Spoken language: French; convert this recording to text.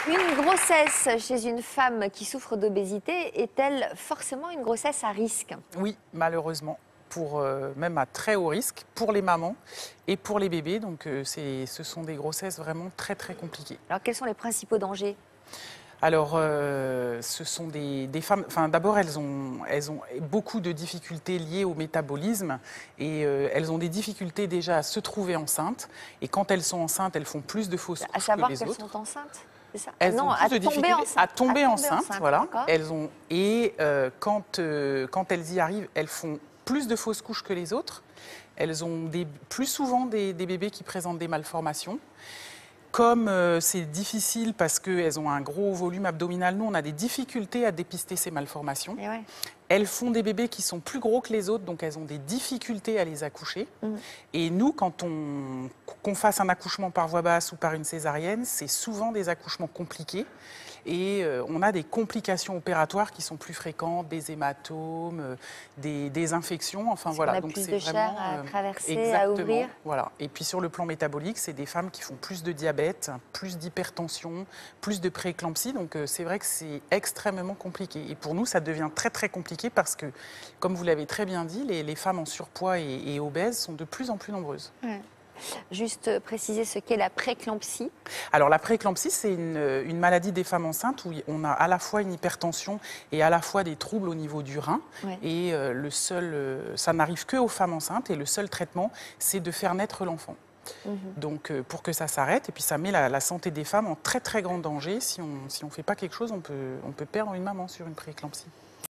Une grossesse chez une femme qui souffre d'obésité est-elle forcément une grossesse à risque? Oui, malheureusement, même à très haut risque pour les mamans et pour les bébés. Donc ce sont des grossesses vraiment très très compliquées. Alors, quels sont les principaux dangers? Alors, ce sont des femmes. Enfin, d'abord, elles ont beaucoup de difficultés liées au métabolisme et elles ont des difficultés déjà à se trouver enceintes. Et quand elles sont enceintes, elles font plus de fausses À couches que savoir les qu'elles autres. sont enceintes, c'est ça? Elles Non, ont plus à de tomber difficultés enceinte. à tomber enceinte, voilà. D'accord. Quand elles y arrivent, elles font plus de fausses couches que les autres. Elles ont plus souvent des bébés qui présentent des malformations. Comme c'est difficile parce qu'elles ont un gros volume abdominal, nous, on a des difficultés à dépister ces malformations. Et ouais. Elles font des bébés qui sont plus gros que les autres, donc elles ont des difficultés à les accoucher. Et nous, qu'on fasse un accouchement par voie basse ou par une césarienne, c'est souvent des accouchements compliqués. Et on a des complications opératoires qui sont plus fréquentes, des hématomes, des infections. Enfin voilà. On a Donc plus c'est de vraiment chair à traverser, exactement, à ouvrir. voilà. Et puis sur le plan métabolique, c'est des femmes qui font plus de diabète, plus d'hypertension, plus de prééclampsie. Donc c'est vrai que c'est extrêmement compliqué. Et pour nous, ça devient très très compliqué parce que, comme vous l'avez très bien dit, les femmes en surpoids et obèses sont de plus en plus nombreuses. Ouais. Juste préciser ce qu'est la prééclampsie. Alors la prééclampsie, c'est une maladie des femmes enceintes où on a à la fois une hypertension et à la fois des troubles au niveau du rein. Ouais. Et ça n'arrive que aux femmes enceintes et le seul traitement, c'est de faire naître l'enfant. Donc pour que ça s'arrête, et puis ça met la santé des femmes en très très grand danger. Si on ne fait pas quelque chose, on peut perdre une maman sur une prééclampsie.